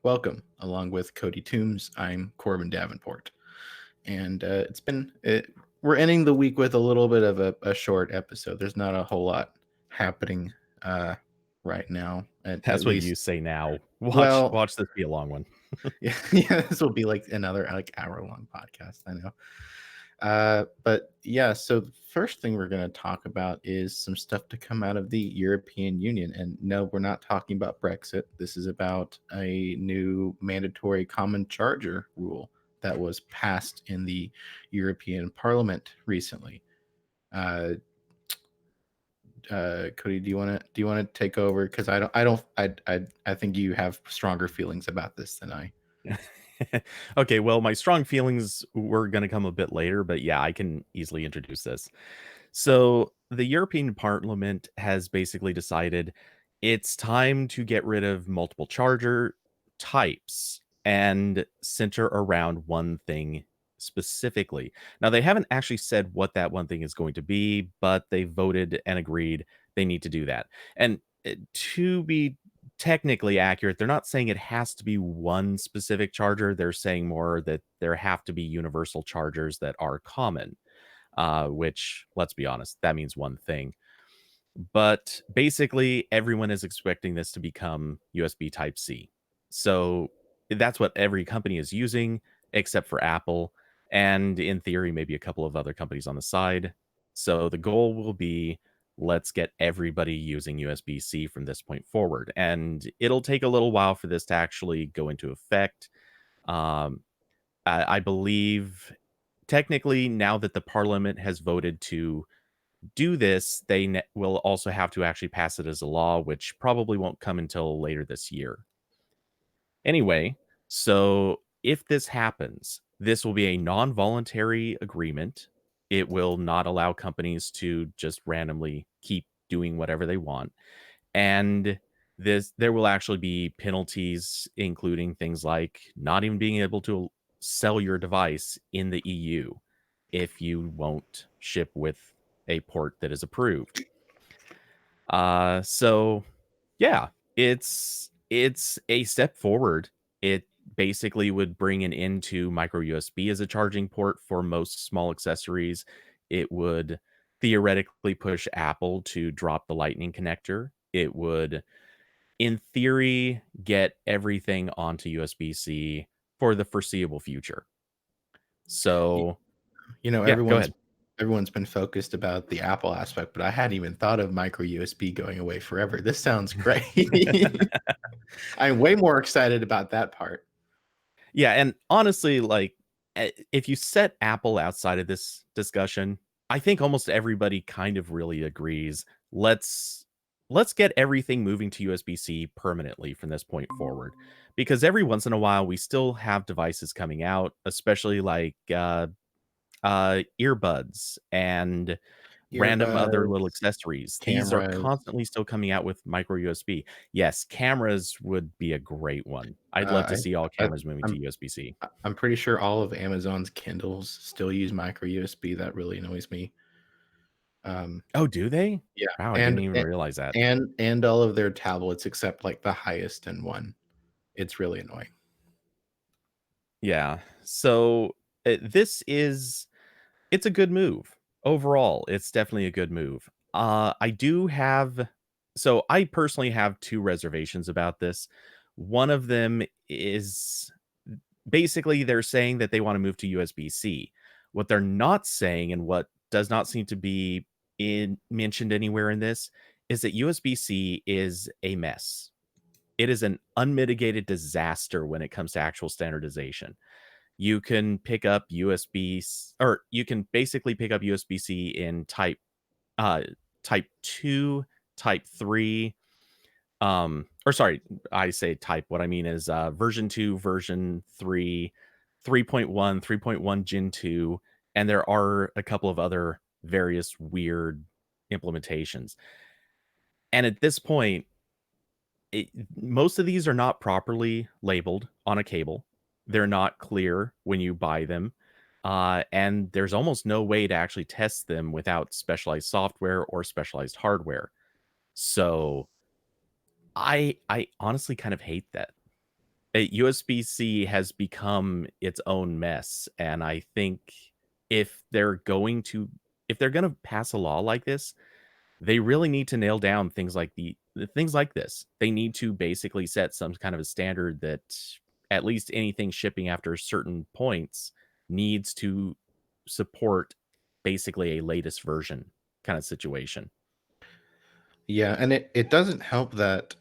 Welcome, along with Cody Toombs. I'm Corbin Davenport, and we're ending the week with a little bit of a short episode. There's not a whole lot happening uh, right now, at That's what least. you say now. Watch Well, watch this be a long one. yeah, this will be like another hour long podcast. I know. But yeah, so the first thing we're going to talk about is some stuff to come out of the European Union. And no, we're not talking about Brexit. This is about a new mandatory common charger rule that was passed in the European Parliament recently. Uh, Cody, do you want to take over? Because I think you have stronger feelings about this than I. Okay, well, my strong feelings were going to come a bit later, but yeah, I can easily introduce this. So, the European Parliament has basically decided it's time to get rid of multiple charger types and center around one thing specifically. Now, they haven't actually said what that one thing is going to be, but they voted and agreed they need to do that. And to be technically accurate, they're not saying it has to be one specific charger. They're saying more that there have to be universal chargers that are common, which, let's be honest, that means one thing. But basically, everyone is expecting this to become USB Type C. So that's what every company is using, except for Apple, and in theory, maybe a couple of other companies on the side. So the goal will be, let's get everybody using USB-C from this point forward. And it'll take a little while for this to actually go into effect. Um, I believe technically, now that the parliament has voted to do this, they will also have to actually pass it as a law, which probably won't come until later this year. Anyway, so if this happens, this will be a non voluntary agreement. It will not allow companies to just randomly keep doing whatever they want. And there will actually be penalties, including things like not even being able to sell your device in the EU if you won't ship with a port that is approved. So yeah, it's a step forward. It basically would bring an end to micro USB as a charging port for most small accessories. It would theoretically push Apple to drop the Lightning connector. It would, in theory, get everything onto USB-C for the foreseeable future. So, You know, yeah, go everyone's ahead. everyone's been focused about the Apple aspect, but I hadn't even thought of micro USB going away forever. This sounds great. I'm way more excited about that part. Yeah, and honestly, like, if you set Apple outside of this discussion, I think almost everybody kind of really agrees. Let's let's get everything moving to USB-C permanently from this point forward, because every once in a while we still have devices coming out, especially like earbuds and random other little Earbuds, accessories. These are cameras. constantly still coming out with micro USB. Yes, cameras would be a great one. I'd love to Uh, see all I, I, cameras moving to I'm USB-C. I'm pretty sure all of Amazon's Kindles still use micro USB. That really annoys me. Um, Oh, do they? yeah, Wow, I and didn't even realize that. and all of their tablets except like the highest in one. It's really annoying. Yeah. So, this is it's a good move. Overall, it's definitely a good move. I do have so I personally have 2 reservations about this. One of them is basically they're saying that they wanna move to USB-C. What they're not saying, and what does not seem to be mentioned anywhere in this, is that USB-C is a mess. It is an unmitigated disaster when it comes to actual standardization. You can pick up USB or you can basically pick up USB-C in uh type 2, type 3, or sorry, I say type, what I mean is version 2, version 3, 3.1, 3.1 Gen 2, and there are a couple of other various weird implementations. And at this point, it most of these are not properly labeled on a cable. They're not clear when you buy them, and there's almost no way to actually test them without specialized software or specialized hardware. So, I honestly kind of hate that. USB-C has become its own mess, and I think if they're going to if they're gonna pass a law like this, they really need to nail down the things like this. They need to basically set some kind of a standard that at least anything shipping after certain points needs to support basically a latest version kind of situation. Yeah, and it doesn't help that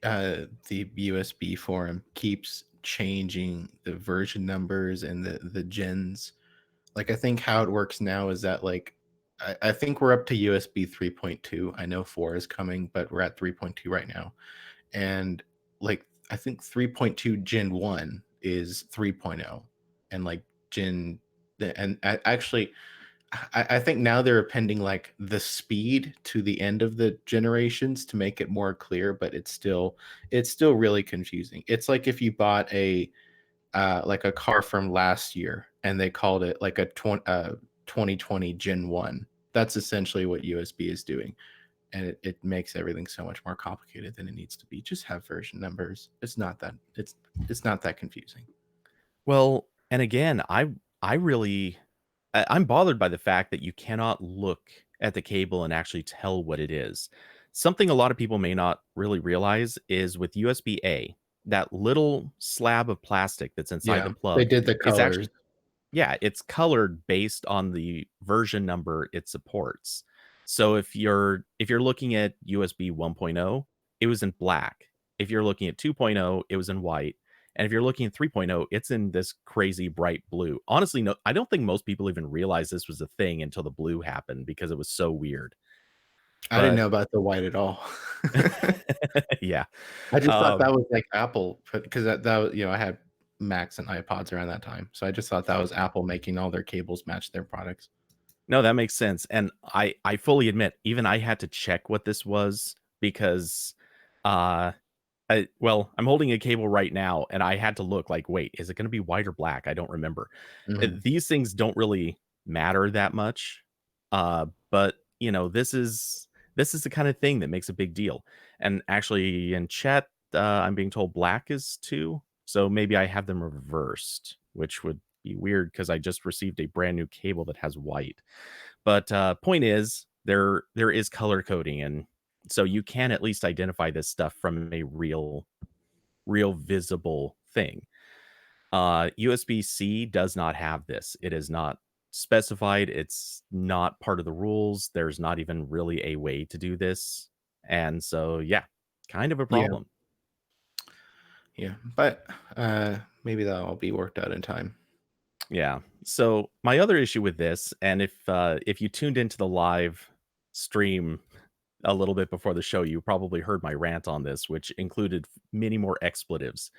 the USB forum keeps changing the version numbers and the gens. Like I think how it works now is that like I think we're up to USB 3.2. I know 4 is coming, but we're at 3.2 right now. And like I think 3.2 Gen 1 is 3.0 and like Gen and actually I think now they're appending like the speed to the end of the generations to make it more clear, but it's still really confusing. It's like if you bought a like a car from last year and they called it like a 2020 Gen 1. That's essentially what USB is doing. And it makes everything so much more complicated than it needs to be. Just have version numbers. It's not that confusing. Well, and again, I'm bothered by the fact that you cannot look at the cable and actually tell what it is. Something a lot of people may not really realize is with USB-A, that little slab of plastic that's inside the Yeah, they plug did the is colors. actually yeah, it's colored based on the version number it supports. So if you're looking at USB 1.0, it was in black. If you're looking at 2.0, it was in white. And if you're looking at 3.0, it's in this crazy bright blue. Honestly, no, I don't think most people even realized this was a thing until the blue happened because it was so weird. I didn't But know about the white at all. yeah. I just thought that Um, was like Apple because that was, I had Macs and iPods around that time. So I just thought that was Apple making all their cables match their products. no, that makes sense. And I fully admit, even I had to check what this was because uh I'm holding a cable right now, and I had to look like, wait, is it going to be white or black? I don't remember. Mhm. These things don't really matter that much, but this is the kind of thing that makes a big deal. And actually, in chat, I'm being told black is two, so maybe I have them reversed, which would be weird because I just received a brand new cable that has white. But point is, there is color coding, and so you can at least identify this stuff from a real visible thing. USB-C does not have this. It is not specified. It's not part of the rules. There's not even really a way to do this. And so, yeah, kind of a Yeah, problem. yeah, but maybe that'll all be worked out in time. Yeah. So my other issue with this, and if you tuned into the live stream a little bit before the show, you probably heard my rant on this, which included many more expletives.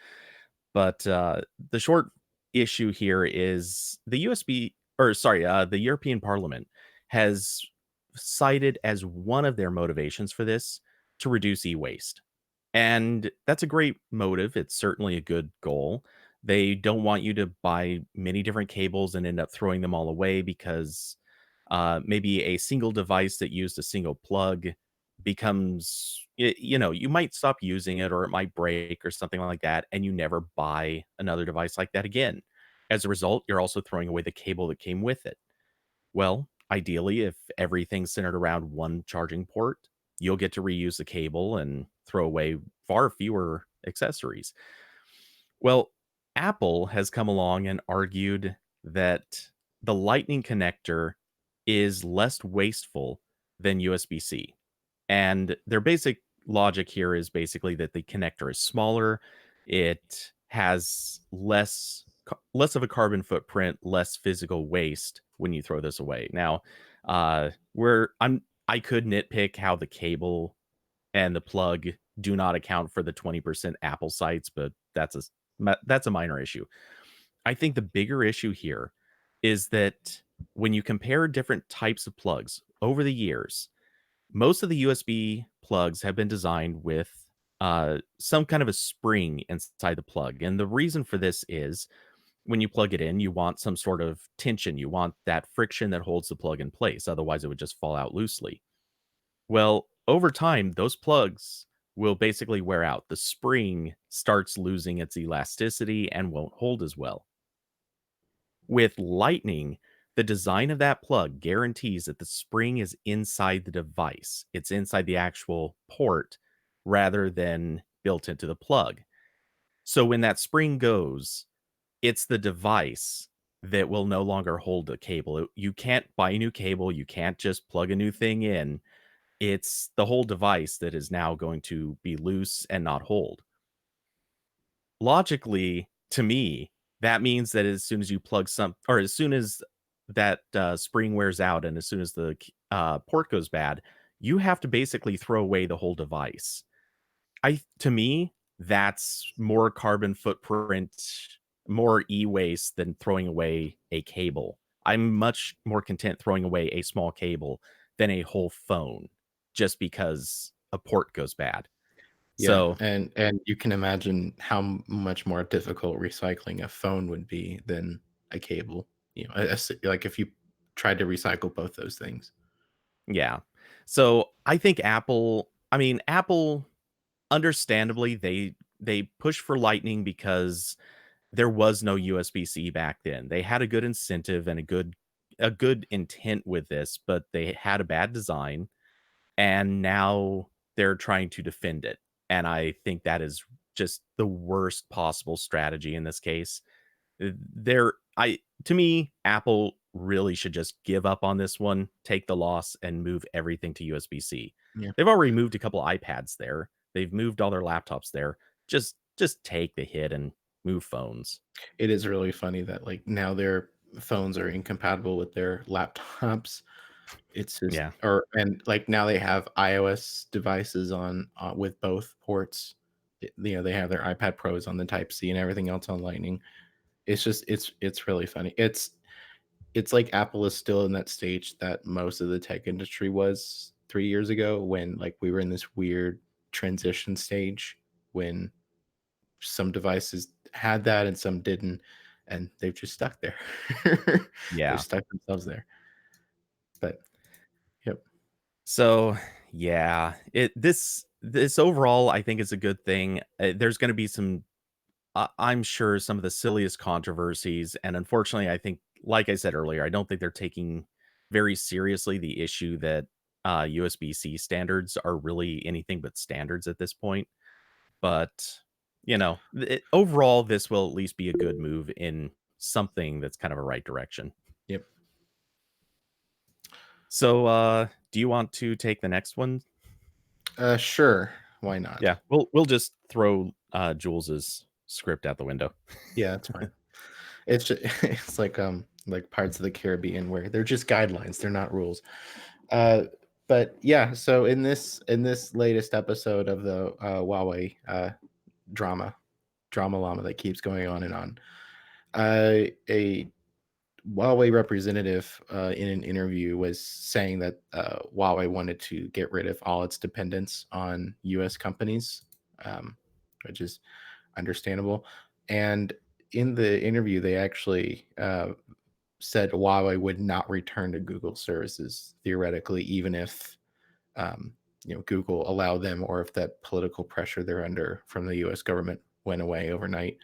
But the short issue here is the European Parliament has cited as one of their motivations for this to reduce e-waste. And that's a great motive. It's certainly a good goal. They don't want you to buy many different cables and end up throwing them all away because maybe a single device that used a single plug becomes, you might stop using it or it might break or something like that. And you never buy another device like that again. As a result, you're also throwing away the cable that came with it. Well, ideally, if everything's centered around one charging port, you'll get to reuse the cable and throw away far fewer accessories. Well, Apple has come along and argued that the Lightning connector is less wasteful than USB C. And their basic logic here is basically that the connector is smaller, it has less of a carbon footprint, less physical waste when you throw this away. Now, where I could nitpick how the cable and the plug do not account for the 20% Apple sites, but that's a minor issue. I think the bigger issue here is that when you compare different types of plugs over the years, most of the USB plugs have been designed with some kind of a spring inside the plug. And the reason for this is when you plug it in, you want some sort of tension. You want that friction that holds the plug in place. Otherwise, it would just fall out loosely. Well, over time, those plugs will basically wear out. The spring starts losing its elasticity and won't hold as well. With Lightning, the design of that plug guarantees that the spring is inside the device. It's inside the actual port rather than built into the plug. So when that spring goes, it's the device that will no longer hold the cable. You can't buy a new cable, you can't just plug a new thing in. It's the whole device that is now going to be loose and not hold. Logically, to me, that means that as soon as you plug some or as soon as that, spring wears out and as soon as the port goes bad, you have to basically throw away the whole device. I To me, that's more carbon footprint, more e-waste than throwing away a cable. I'm much more content throwing away a small cable than a whole phone just because a port goes bad. Yeah, So, and you can imagine how much more difficult recycling a phone would be than a cable. You know, like if you tried to recycle both those things. yeah. So, I think Apple understandably they push for Lightning because there was no USB-C back then. They had a good incentive and a good intent with this, but they had a bad design, and now they're trying to defend it. And I think that is just the worst possible strategy in this case. There I To me, Apple really should just give up on this one, take the loss, and move everything to USB-C. Yeah. They've already moved a couple iPads there. They've moved all their laptops there. Just take the hit and move phones. It is really funny that like now their phones are incompatible with their laptops. It's just Yeah. or and like now they have iOS devices on with both ports. You know, they have their iPad Pros on the Type C and everything else on Lightning. It's just it's really funny. It's like Apple is still in that stage that most of the tech industry was 3 years ago when like we were in this weird transition stage when some devices had that and some didn't, and they've just stuck there. They've Yeah. stuck themselves there. But yep. So, yeah, this overall I think is a good thing. There's going to be I'm sure some of the silliest controversies, and unfortunately, I think, like I said earlier, I don't think they're taking very seriously the issue that USB-C standards are really anything but standards at this point. But overall, this will at least be a good move in something that's kind of a right direction. Yep. So, do you want to take the next one? Sure. Why not? Yeah, we'll just throw Jules's script out the window. Yeah, that's fine. It's just, it's like Parts of the Caribbean where they're just guidelines, they're not rules. Uh, but yeah, so in this latest episode of the Huawei drama drama llama that keeps going on and on, a Huawei representative in an interview was saying that Huawei wanted to get rid of all its dependence on U.S. companies, um, which is understandable. And in the interview, they actually said Huawei would not return to Google services theoretically, even if Google allowed them, or if that political pressure they're under from the U.S. government went away overnight.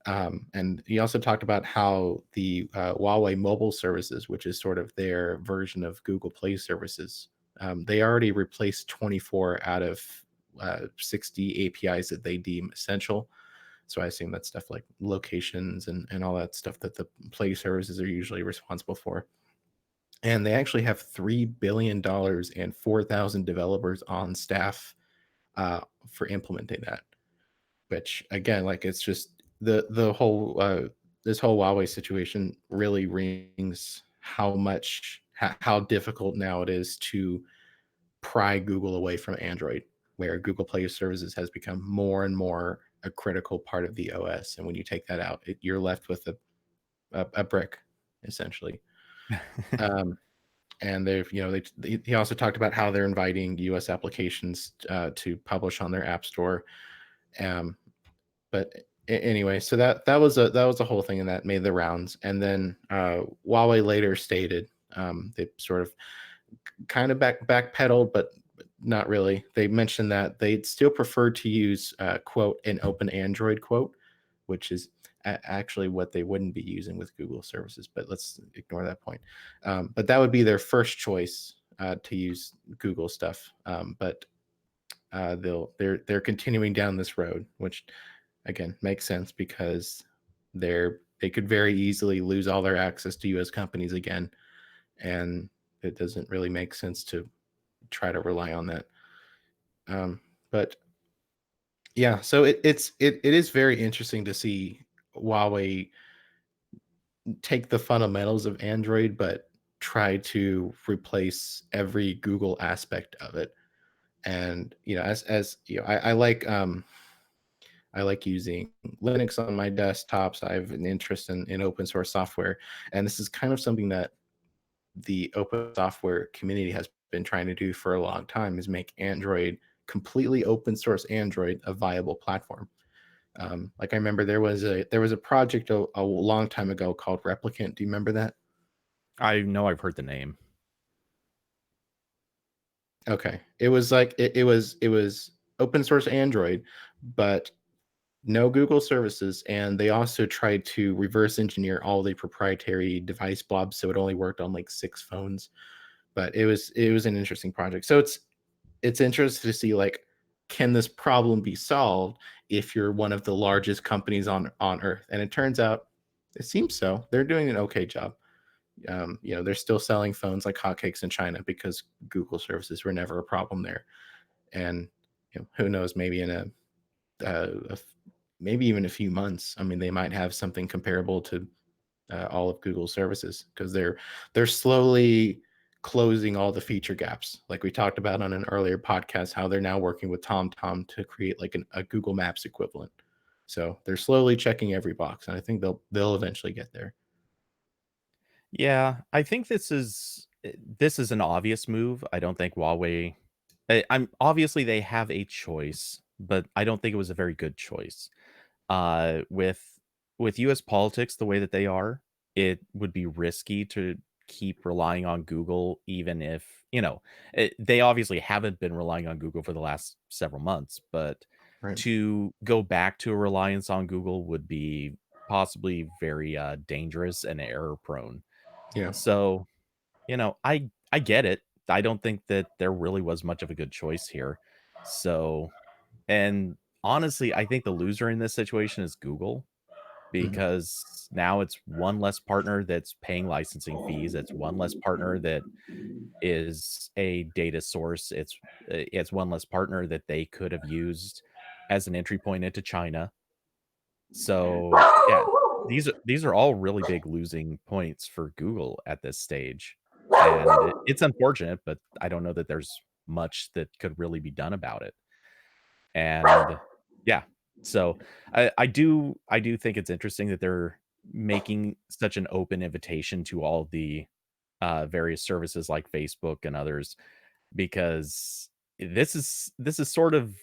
And he also talked about how the Huawei mobile services, which is sort of their version of Google Play services, they already replaced 24 out of 60 APIs that they deem essential. So I assume that's stuff like locations and all that stuff that the Play services are usually responsible for. And they actually have $3 billion and 4,000 developers on staff for implementing that. Which again, like it's just the whole this whole Huawei situation really rings how difficult now it is to pry Google away from Android, where Google Play services has become more and more a critical part of the OS. And when you take that out, you're left with a brick, essentially. Um, and they've, he also talked about how they're inviting U.S. applications to publish on their app store. Um, but anyway, so that was a whole thing, and that made the rounds. And then Huawei later stated they sort of kind of backpedaled, but not really. They mentioned that they'd still prefer to use quote an open Android quote, which is actually what they wouldn't be using with Google services. But let's ignore that point. But that would be their first choice to use Google stuff. But they're continuing down this road, which again makes sense because they could very easily lose all their access to U.S. companies again, and it doesn't really make sense to try to rely on that. But yeah, so it is very interesting to see Huawei take the fundamentals of Android, but try to replace every Google aspect of it. And as you know, I like using Linux on my desktops. I have an interest in open source software, and this is kind of something that the open software community has been trying to do for a long time, is make Android completely open source Android a viable platform. Like I remember there was a project a long time ago called Replicant. Do you remember that? I know I've heard the name. Okay, it was like it was open source Android, but no Google services, and they also tried to reverse engineer all the proprietary device blobs, so it only worked on like 6 phones. But it was an interesting project. So it's interesting to see, like, can this problem be solved if you're one of the largest companies on earth? And it turns out it seems so. They're doing an okay job. They're still selling phones like hotcakes in China because Google services were never a problem there. And who knows, maybe in maybe even a few months, I mean, they might have something comparable to all of Google's services, because they're slowly closing all the feature gaps, like we talked about on an earlier podcast, how they're now working with TomTom to create like a Google Maps equivalent. So they're slowly checking every box, and I think they'll eventually get there. Yeah, I think this is an obvious move. I don't think Huawei I'm obviously they have a choice, but I don't think it was a very good choice. With US politics the way that they are, it would be risky to keep relying on Google even if, they obviously haven't been relying on Google for the last several months, but Right. to go back to a reliance on Google would be possibly very dangerous and error prone. Yeah. So, I get it. I don't think that there really was much of a good choice here. So, and honestly, I think the loser in this situation is Google Mhm. because now it's one less partner that's paying licensing fees. It's one less partner that is a data source. It's one less partner that they could have used as an entry point into China. So, yeah, these are all really big losing points for Google at this stage, and it's unfortunate, but I don't know that there's much that could really be done about it. And yeah, so I do think it's interesting that they're making such an open invitation to all the various services like Facebook and others because this is sort of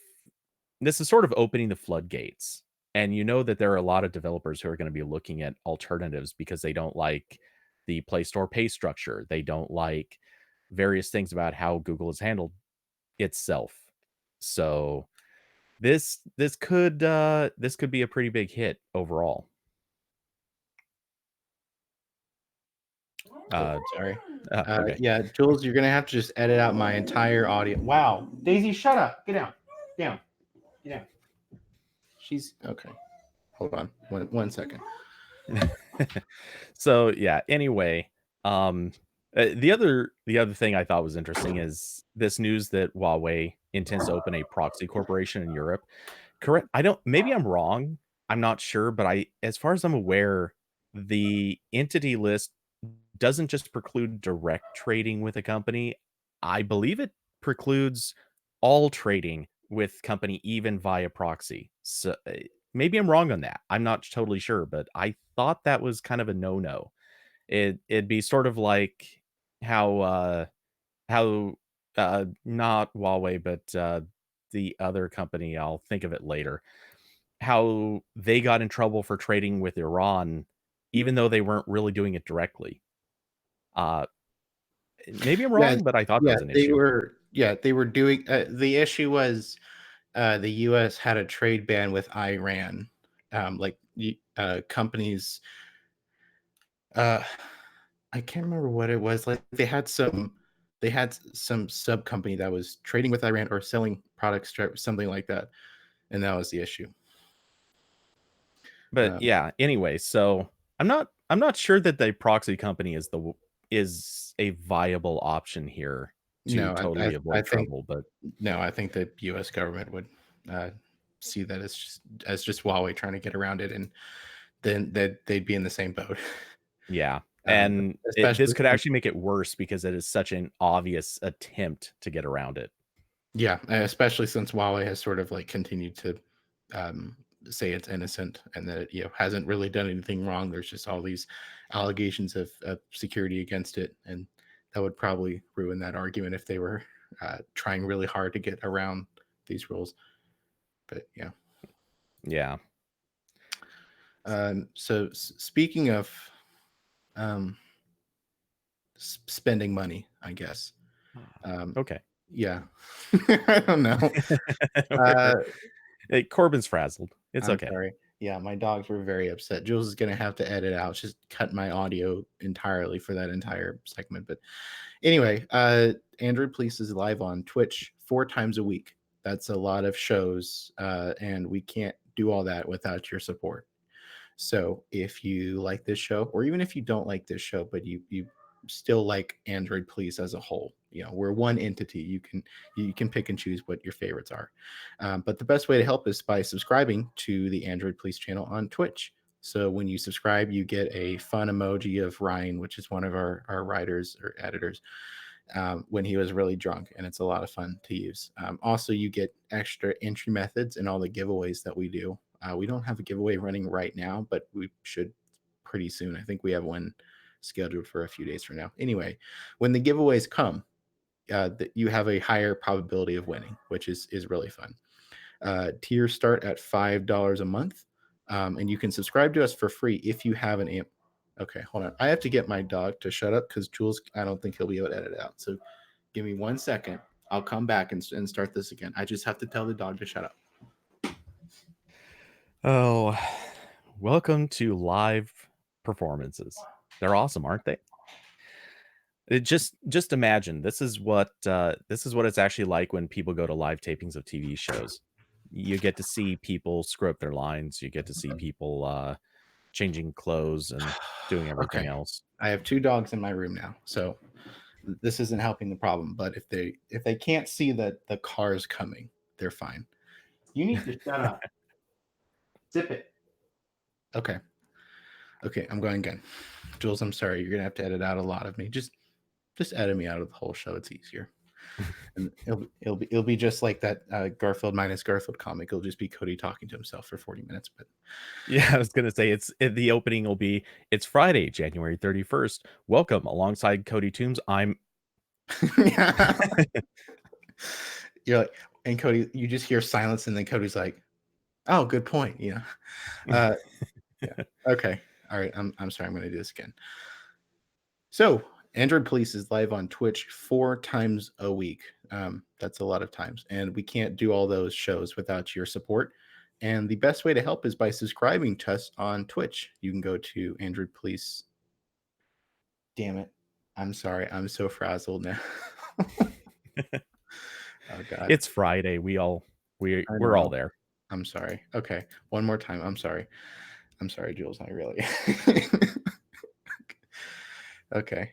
opening the floodgates. And you know that there are a lot of developers who are going to be looking at alternatives because they don't like the Play Store pay structure. They don't like various things about how Google has handled itself. So this could be a pretty big hit overall. Oh, Uh, sorry. okay. Yeah, Jules, you're gonna have to just edit out my entire audio. Wow, Daisy, shut up. Get down. Down. Get down. She's okay. Hold on. One second. So yeah, anyway, um the other thing I thought was interesting is this news that Huawei intends to open a proxy corporation in Europe. Correct. I don't maybe I'm wrong. I'm not sure, but I as far as I'm aware, the entity list doesn't just preclude direct trading with a company. I believe it precludes all trading with company even via proxy. So maybe I'm wrong on that. I'm not totally sure, but I thought that was kind of a no-no. It'd be sort of like how how not Huawei, but the other company, I'll think of it later, how they got in trouble for trading with Iran, even though they weren't really doing it directly. Uh, maybe I'm Yeah, wrong, but I thought that yeah, was an they issue. were. yeah, they were doing. The issue was the U.S. had a trade ban with Iran. Companies. Uh, I can't remember what it was. Like they had some sub company that was trading with Iran or selling products, something like that, and that was the issue. But Um, yeah, anyway, so I'm not sure that the proxy company is a viable option here to no, totally I avoid think trouble, but no, I think the U.S. government would uh, see that as just Huawei trying to get around it, and then they'd be in the same boat. yeah. And this Especially could since, actually make it worse because it is such an obvious attempt to get around it. yeah, especially since Huawei has sort of like continued to um, say it's innocent and that it hasn't really done anything wrong. There's just all these allegations of security against it, and that would probably ruin that argument if they were trying really hard to get around these rules. But yeah. Yeah. So speaking of um, spending money, I guess. Um, Okay. yeah, I don't know. Uh, Hey, Corbin's frazzled. It's I'm okay. sorry. Yeah, my dogs were very upset. Jules is gonna have to edit out, just cut my audio entirely for that entire segment. But anyway, Android Police is live on Twitch 4 times a week. That's a lot of shows, and we can't do all that without your support. So if you like this show, or even if you don't like this show, but you still like Android Police as a whole, we're one entity. You can pick and choose what your favorites are. But the best way to help is by subscribing to the Android Police channel on Twitch. So when you subscribe, you get a fun emoji of Ryan, which is one of our writers or editors, when he was really drunk, and it's a lot of fun to use. Also, you get extra entry methods in all the giveaways that we do. We don't have a giveaway running right now, but we should pretty soon. I think we have one scheduled for a few days from now. Anyway, when the giveaways come, you have a higher probability of winning, which is really fun. Tiers start at $5 a month, and you can subscribe to us for free if you have an amp. Okay, hold on. I have to get my dog to shut up because Jules, I don't think he'll be able to edit it out. So give me 1 second. I'll come back and start this again. I just have to tell the dog to shut up. Oh, welcome to live performances. They're awesome, aren't they? Just imagine this is what it's actually like when people go to live tapings of TV shows. You get to see people screw up their lines. You get to see people changing clothes and doing everything Okay. else. I have 2 dogs in my room now, so this isn't helping the problem. But if they can't see that the car's coming, they're fine. You need to shut up. Zip it. Okay. Okay, I'm going again. Jules, I'm sorry. You're gonna have to edit out a lot of me. Just edit me out of the whole show. It's easier. And it'll be just like that Garfield minus Garfield comic. It'll just be Cody talking to himself for 40 minutes. But Yeah, I was gonna say the opening will be it's Friday, January 31st. Welcome alongside Cody Toombs. I'm yeah. You're like, and Cody, you just hear silence, and then Cody's like, "Oh, good point." Uh, yeah. Okay. All right. I'm sorry. I'm going to do this again. So, Android Police is live on Twitch 4 times a week. That's a lot of times. And we can't do all those shows without your support. And the best way to help is by subscribing to us on Twitch. You can go to Android Police. Damn it. I'm sorry. I'm so frazzled now. Oh, God. it's Friday. I We're all know. there. I'm sorry. Okay. One more time. I'm sorry. I'm sorry, Jules. I really. Okay.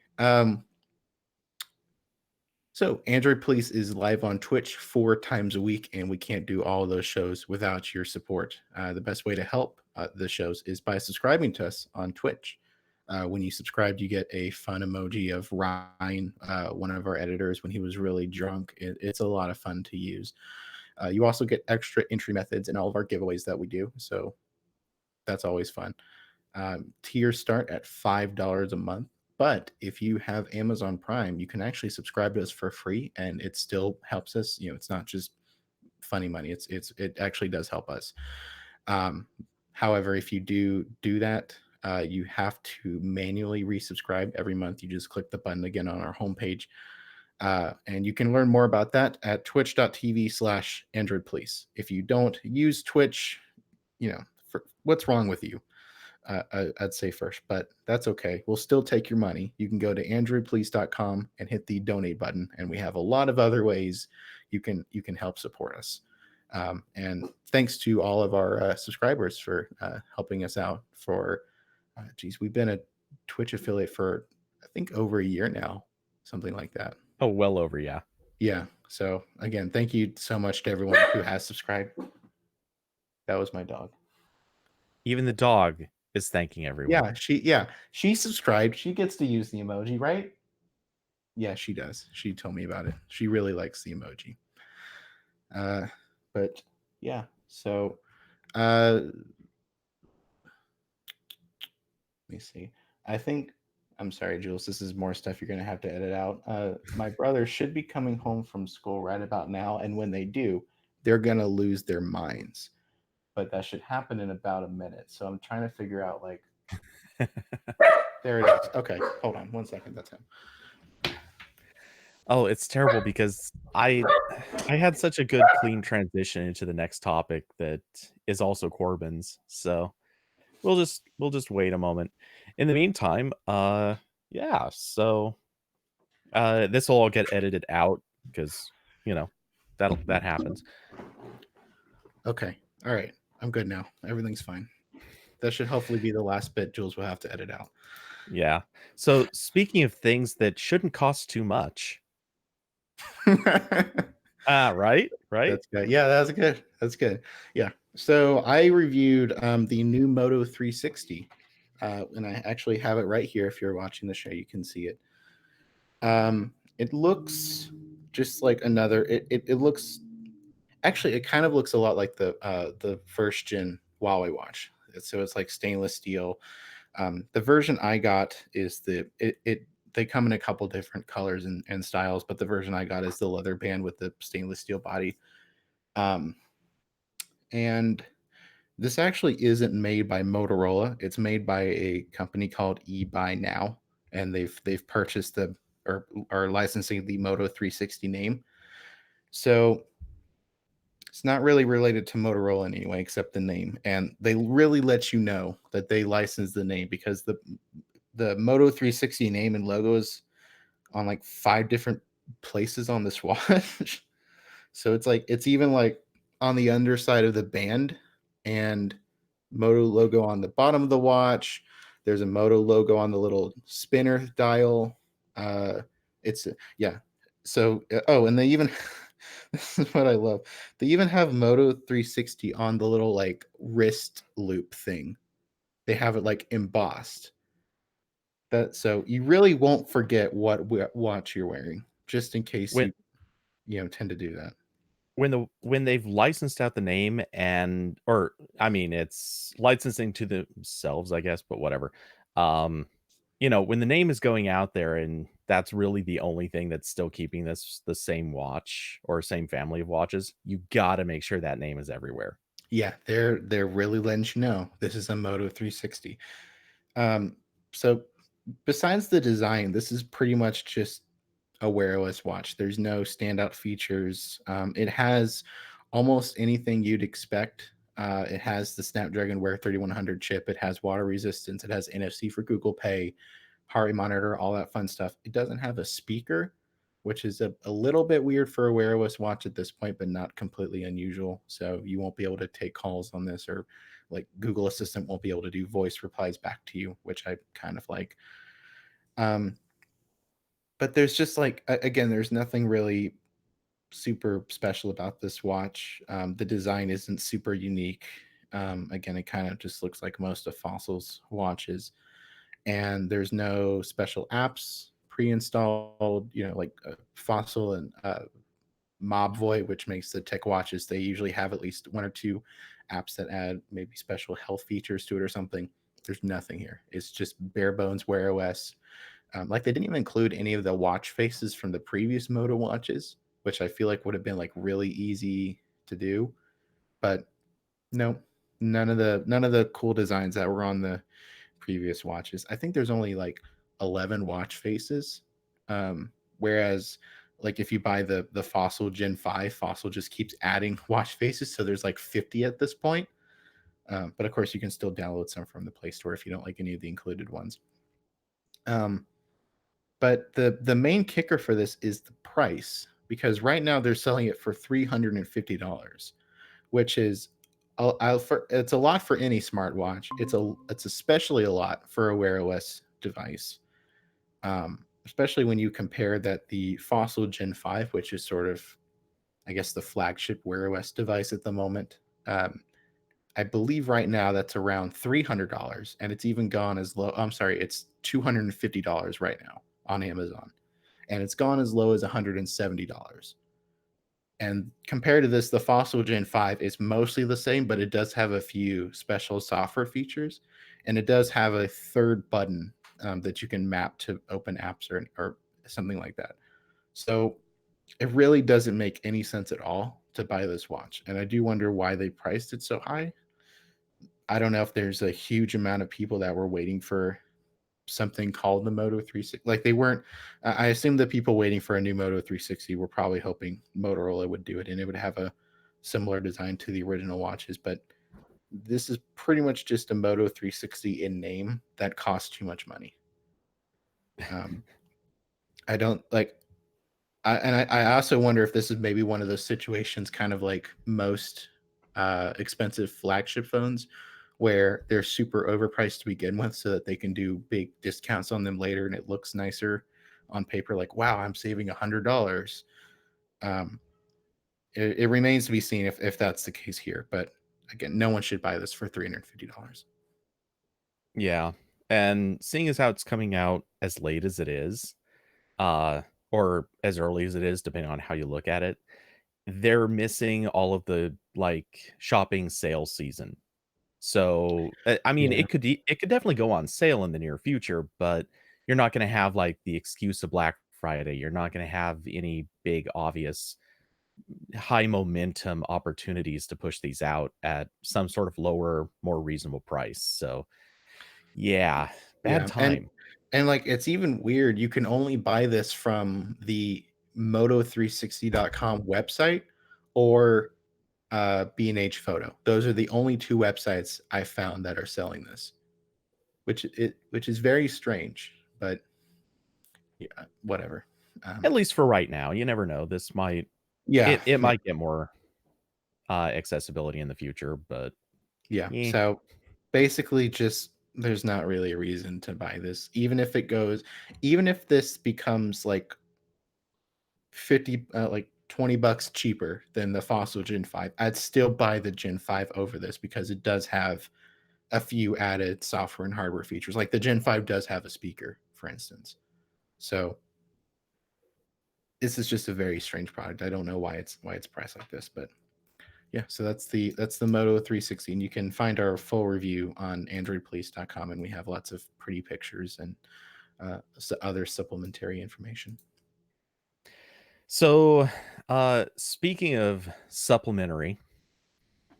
So, Android Police is live on Twitch 4 times a week, and we can't do all those shows without your support. The best way to help the shows is by subscribing to us on Twitch. When you subscribe, you get a fun emoji of Ryan, one of our editors, when he was really drunk. It's a lot of fun to use. You also get extra entry methods in all of our giveaways that we do, so that's always fun. Tiers start at $5 a month. But if you have Amazon Prime, you can actually subscribe to us for free, and it still helps us. It's not just funny money. It actually does help us. Um, However, if you do that, you have to manually resubscribe every month. You just click the button again on our homepage, And you can learn more about that at twitch.tv/Android Police. If you don't use Twitch, what's wrong with you? I'd say first, but that's okay. We'll still take your money. You can go to androidpolice.com and hit the donate button, and we have a lot of other ways you can help support us. And thanks to all of our subscribers for helping us out. Geez, we've been a Twitch affiliate for I think over a year now, something like that. Oh, well over, yeah. Yeah. So again, thank you so much to everyone who has subscribed. That was my dog. Even the dog is thanking everyone. Yeah, she subscribed. She gets to use the emoji, right? Yeah, she does. She told me about it. She really likes the emoji. But yeah, so let me see. I think I'm sorry, Jules. This is more stuff you're gonna have to edit out. My brother should be coming home from school right about now, and when they do, they're gonna lose their minds. But that should happen in about a minute. So I'm trying to figure out like there it is. Okay, hold on 1 second. That's him. Oh, it's terrible because I had such a good clean transition into the next topic that is also Corbin's. So we'll just wait a moment. In the meantime, yeah, so this will all get edited out because that happens. Okay. All right. I'm good now. Everything's fine. That should hopefully be the last bit Jules will have to edit out. Yeah. So speaking of things that shouldn't cost too much. Right? Right? That's good. Yeah, that's good. That's good. Yeah. So I reviewed the new Moto 360, and I actually have it right here. If you're watching the show, you can see it. It looks just like another. It looks actually it kind of looks a lot like the first gen Huawei watch. So it's like stainless steel. The version I got is they come in a couple different colors and styles, but the version I got is the leather band with the stainless steel body. Um, and this actually isn't made by Motorola. It's made by a company called eBuy Now, and they've purchased the or are licensing the Moto 360 name. So it's not really related to Motorola in any way except the name. And they really let you know that they licensed the name because the Moto 360 name and logo is on like 5 different places on this watch. So it's even like on the underside of the band and Moto logo on the bottom of the watch. There's a Moto logo on the little spinner dial. It's yeah. So and they even this is what I love. They even have Moto 360 on the little like wrist loop thing. They have it like embossed. That so you really won't forget what watch you're wearing, just in case When you tend to do that. when they've licensed out the name or I mean it's licensing to themselves, I guess, but whatever. Um, when the name is going out there and that's really the only thing that's still keeping this the same watch or same family of watches, you gotta make sure that name is everywhere. Yeah, they're really letting you know this is a Moto 360. Um, so besides the design, this is pretty much just a wearless watch. There's no standout features. It has almost anything you'd expect. It has the Snapdragon Wear 3100 chip. It has water resistance. It has NFC for Google Pay, heart rate monitor, all that fun stuff. It doesn't have a speaker, which is a little bit weird for a wearless watch at this point, but not completely unusual. So you won't be able to take calls on this, or like Google Assistant won't be able to do voice replies back to you, which I kind of like. Um, but there's just like again, there's nothing really super special about this watch. The design isn't super unique. Again, it kind of just looks like most of Fossil's watches, and there's no special apps pre-installed. Like Fossil and Mobvoi, which makes the tech watches. They usually have at least one or two apps that add maybe special health features to it or something. There's nothing here. It's just bare bones Wear OS. Like they didn't even include any of the watch faces from the previous Moto watches, which I feel like would have been like really easy to do. But no, none of the cool designs that were on the previous watches. I think there's only like 11 watch faces, whereas Like if you buy the Fossil Gen 5, Fossil just keeps adding watch faces, so there's like 50 at this point. But of course, you can still download some from the Play Store if you don't like any of the included ones. Um, but the main kicker for this is the price, because right now they're selling it for $350, which is it's a lot for any smartwatch. It's especially a lot for a Wear OS device. Especially when you compare that the Fossil Gen 5, which is sort of, I guess, the flagship Wear OS device at the moment. I believe right now that's around $300, and it's even gone as low. I'm sorry, it's $250 right now on Amazon, and it's gone as low as $170. And compared to this, the Fossil Gen 5 is mostly the same, but it does have a few special software features, and it does have a third button that you can map to open apps or something like that. So it really doesn't make any sense at all to buy this watch. And I do wonder why they priced it so high. I don't know if there's a huge amount of people that were waiting for something called the Moto 360. Like they weren't. I assume the people waiting for a new Moto 360 were probably hoping Motorola would do it and it would have a similar design to the original watches. But this is pretty much just a Moto 360 in name that costs too much money. Um, I don't like. I also wonder if this is maybe one of those situations, kind of like most expensive flagship phones, where they're super overpriced to begin with, so that they can do big discounts on them later, and it looks nicer on paper. Like, wow, I'm saving $100. Um, it remains to be seen if that's the case here. But again, no one should buy this for $350. Yeah. And seeing as how it's coming out as late as it is, uh, or as early as it is, depending on how you look at it, they're missing all of the like shopping sales season. So, I mean, Yeah, it could definitely go on sale in the near future, but you're not going to have like the excuse of Black Friday. You're not going to have any big obvious high momentum opportunities to push these out at some sort of lower, more reasonable price. So, yeah, bad yeah, and time. like it's even weird. You can only buy this from the moto360.com website or B&H Photo. Those are the only two websites I found that are selling this, which is very strange, but yeah, whatever. At Um, least for right now. You never know. This might yeah, it might get more accessibility in the future, but yeah. yeah. So basically, just there's not really a reason to buy this, even if this becomes like 50, like $20 cheaper than the Fossil Gen 5. I'd still buy the Gen 5 over this because it does have a few added software and hardware features. Like the Gen 5 does have a speaker, for instance. So this is just a very strange product. I don't know why it's priced like this, but yeah. So that's the Moto 360, and you can find our full review on AndroidPolice.com, and we have lots of pretty pictures and other supplementary information. So, speaking of supplementary,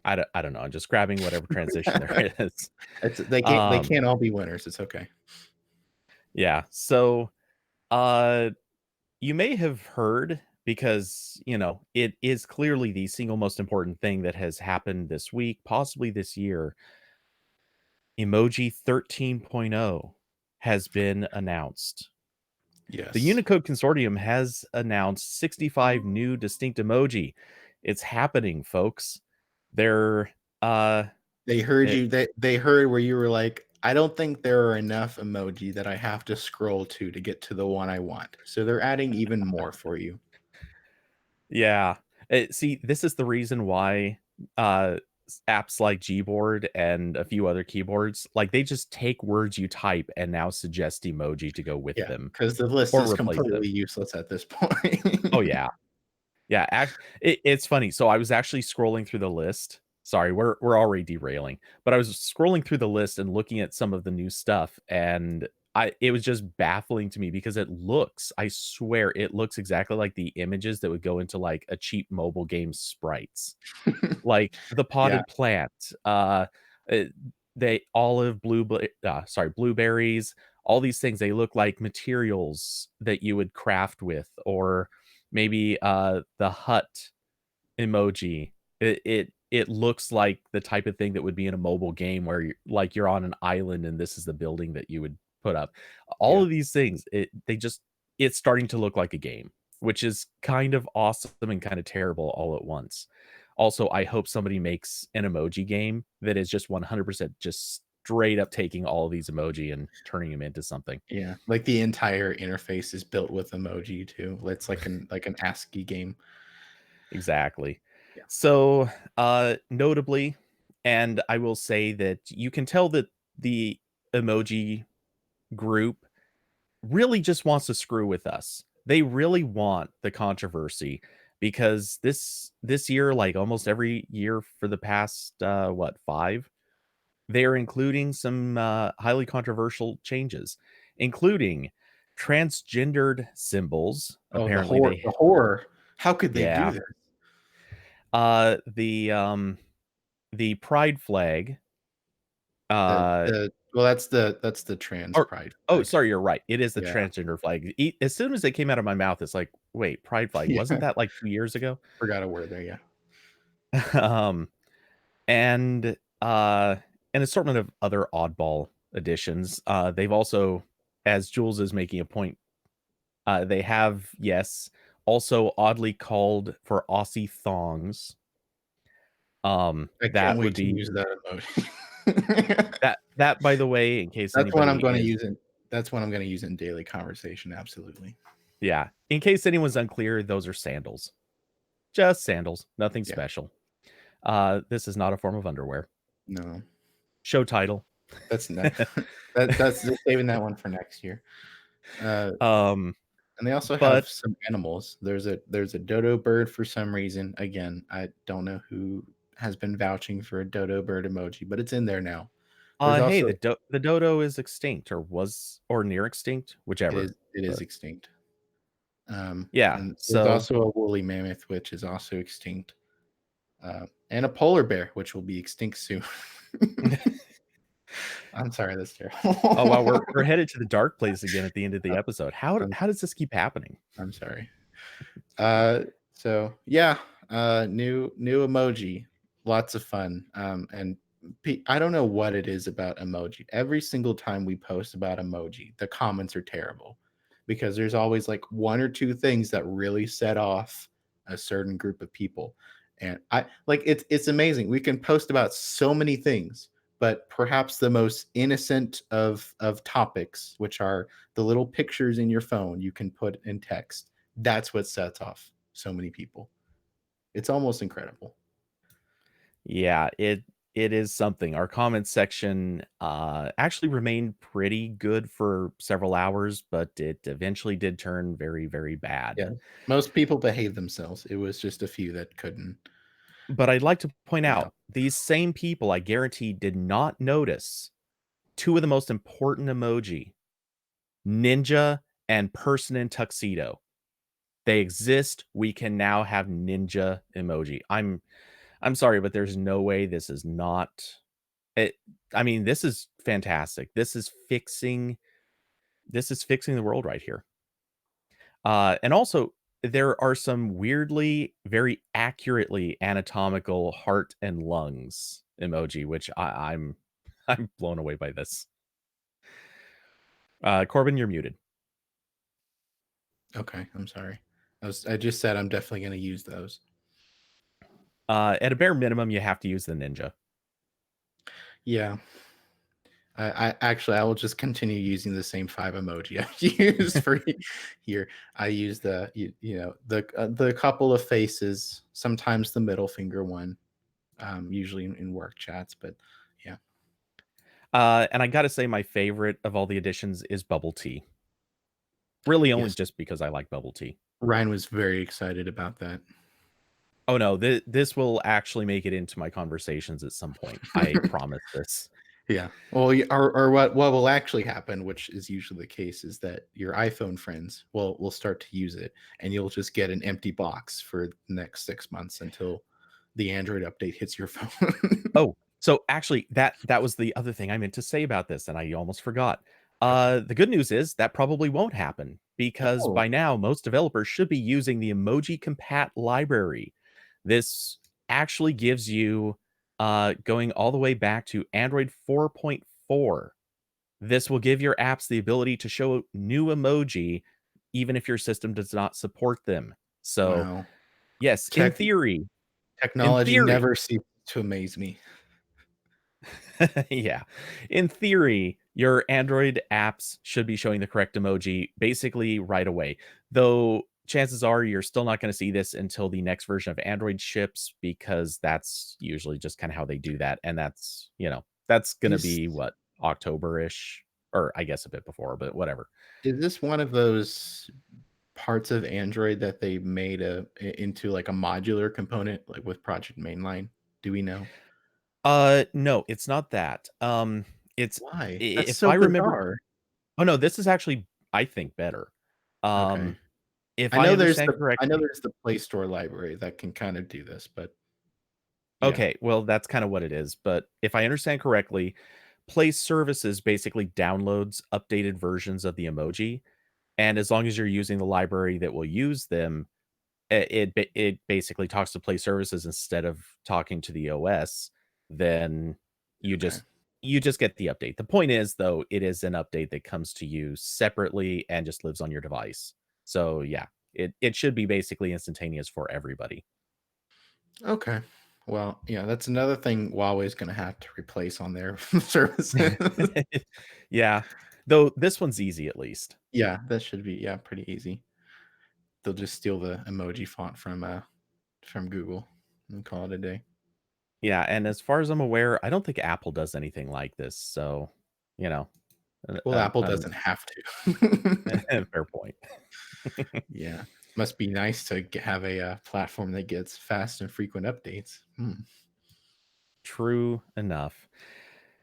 I don't know, I'm just grabbing whatever transition there is. They Um, can't all be winners. It's okay. yeah, so, uh, you may have heard because, it is clearly the single most important thing that has happened this week, possibly this year. Emoji 13.0 has been announced. The Yes. Unicode Consortium has announced 65 new distinct emoji. It's happening, folks. They're uh They heard it, you. They heard where you were like, I don't think there are enough emoji that I have to scroll to get to the one I want. So they're adding even more for you. yeah. See, this is the reason why apps like Gboard and a few other keyboards, like they just take words you type and now suggest emoji to go with Yeah, them because the list or is replace completely them. useless at this point. Oh yeah. Yeah, it's funny. So I was actually scrolling through the list. Sorry, we're already derailing, but I was scrolling through the list and looking at some of the new stuff, and it was just baffling to me because I swear, it looks exactly like the images that would go into like a cheap mobile game sprites, like the Yeah, potted plant, uh, they blueberries, all these things. They look like materials that you would craft with, or Maybe the hut emoji. It looks like the type of thing that would be in a mobile game where you're on an island and this is the building that you would put up. All Yeah. of these things, it's starting to look like a game, which is kind of awesome and kind of terrible all at once. Also, I hope somebody makes an emoji game that is just 100% just straight up taking all of these emoji and turning them into something. Yeah. Like the entire interface is built with emoji too. It's like an ASCII game. Exactly. Yeah. So, notably, and I will say that you can tell that the emoji group really just wants to screw with us. They really want the controversy because this year, like almost every year for the past what, 5, they're including some highly controversial changes, including transgendered symbols. Oh, the Apparently, horror, the horror. How could they do yeah, this? uh, the um, the pride flag, uh, The well, that's the trans or pride oh, flag. sorry, you're right. It is the Yeah. transgender flag. As soon as it came out of my mouth, it's like, wait, pride flag, wasn't Yeah. that like 2 years ago? Forgot a word there. Yeah. Um, and an assortment of other oddball additions. They've also, as Jules is making a point, they have, yes, also oddly called for Aussie thongs. I can't That would wait to be use that emoji. that, by the way, in case That's what I'm anybody gonna is use in that's what I'm gonna use in daily conversation, absolutely. yeah, in case anyone's unclear, those are sandals. Just sandals, nothing Yeah. special. This is not a form of underwear. No. Show title. That's ne that's just saving that one for next year. Uh, Um, and they also have but some animals. There's a dodo bird for some reason. Again, I don't know who has been vouching for a dodo bird emoji, but it's in there now. There's hey, also the dodo is extinct or near extinct, it whichever. is But extinct. yeah, And there's so also a woolly mammoth, which is also extinct, and a polar bear, which will be extinct soon. I'm sorry, that's oh wow, terrible. we're headed to the dark place again at the end of the episode. I'm, How does this keep happening? I'm sorry. Uh, so yeah, new emoji, lots of fun. And I don't know what it is about emoji. Every single time we post about emoji, the comments are terrible because there's always like one or two things that really set off a certain group of people. And I like it's amazing. We can post about so many things, but perhaps the most innocent of topics, which are the little pictures in your phone you can put in text, that's what sets off so many people. It's almost incredible. Yeah, it is something. Our comments section actually remained pretty good for several hours, but it eventually did turn very, very bad. Yeah. Most people behave themselves. It was just a few that couldn't But I'd like to point couldn't help. out these same people, I guarantee, did not notice two of the most important emoji, ninja and person in tuxedo. They exist. We can now have ninja emoji. I'm sorry, but there's no way this is not it. I mean, this is fantastic. This is fixing the world right here. And also, there are some weirdly, very accurately anatomical heart and lungs emoji, which I'm blown away by this. Corbin, you're muted. Okay, I'm sorry. I just said I'm definitely going to use those. At a bare minimum, you have to use the ninja. Yeah. I actually I will just continue using the same 5 emoji I used for here. I use the couple of faces, sometimes the middle finger one, usually in work chats, but yeah. And I gotta say, my favorite of all the additions is bubble tea. Really, only Yes. just because I like bubble tea. Ryan was very excited about that. Oh no, this will actually make it into my conversations at some point. I promise this. Yeah. Well, or what will actually happen, which is usually the case, is that your iPhone friends will start to use it, and you'll just get an empty box for the next 6 months until the Android update hits your phone. Oh, so actually, that was the other thing I meant to say about this, and I almost forgot. Okay. The good news is that probably won't happen because Oh, by now most developers should be using the Emoji Compat library. This actually gives you going all the way back to Android 4.4. This will give your apps the ability to show new emoji even if your system does not support them. So, wow. yes, Tech in technology theory, never ceases to amaze me. yeah. In theory, your Android apps should be showing the correct emoji basically right away. Though chances are you're still not going to see this until the next version of Android ships because that's usually just kind of how they do that. And that's, that's going to Is be what, October-ish, or I guess a bit before, but whatever. is this one of those parts of Android that they made into like a modular component, like with Project Mainline? Do we know No, it's not that. It's why? That's if so I remember. bizarre. Oh no, this is actually I think better. Okay. Um if I understand I know correctly. there's the Play Store library that can kind of do this, but yeah. Okay, well, that's kind of what it is. But if I understand correctly, Play Services basically downloads updated versions of the emoji. And as long as you're using the library that will use them, it basically talks to Play Services instead of talking to the OS. Then you Okay. just you just get the update. The point is, though, it is an update that comes to you separately and just lives on your device. So yeah, it should be basically instantaneous for everybody. Okay. Well, yeah, that's another thing Huawei's gonna have to replace on their services. Yeah. Though this one's easy at least. Yeah, that should be, yeah, pretty easy. They'll just steal the emoji font from Google and call it a day. Yeah, and as far as I'm aware, I don't think Apple does anything like this, so, you know, an Well, an Apple an doesn't have to. fair point. Yeah. Must be nice to have a platform that gets fast and frequent updates. Hmm. True enough.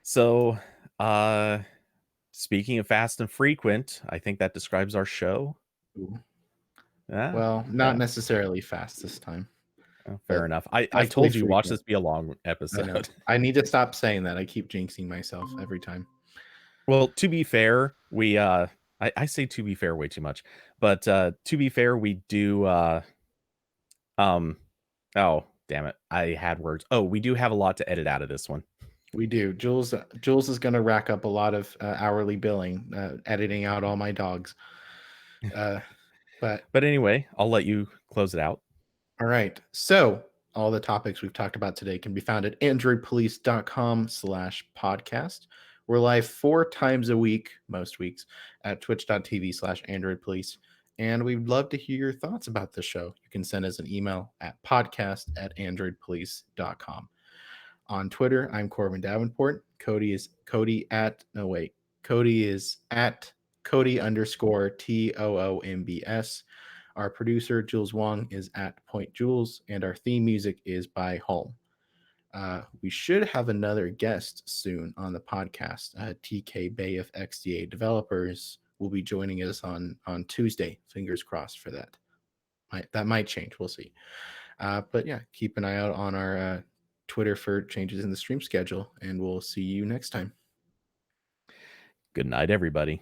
So, uh, speaking of fast and frequent, I think that describes our show. Ooh. Ah, Well, not yeah, necessarily fast this time, fair but enough. I definitely told you, watch frequent. this be a long I know. episode. I need to stop saying that. I keep jinxing myself every time. Well, to be fair, I say to be fair way too much, but, to be fair, we do, um oh, damn it, I had words. Oh, we do have a lot to edit out of this one. We do. Jules is going to rack up a lot of hourly billing, editing out all my dogs. Uh, but But anyway, I'll let you close it out. all right. So all the topics we've talked about today can be found at androidpolice.com/podcast. We're live 4 times a week, most weeks, at twitch.tv/androidpolice. And we'd love to hear your thoughts about the show. You can send us an email at podcast@androidpolice.com. On Twitter, I'm Corbin Davenport. Cody is at Cody underscore TOOMBS. Our producer, Jules Wong, is at Point Jules, and our theme music is by Home. We should have another guest soon on the podcast. TK Bay of XDA Developers will be joining us on Tuesday. Fingers crossed for that. That might change. We'll see. But yeah, keep an eye out on our Twitter for changes in the stream schedule, and we'll see you next time. Good night, everybody.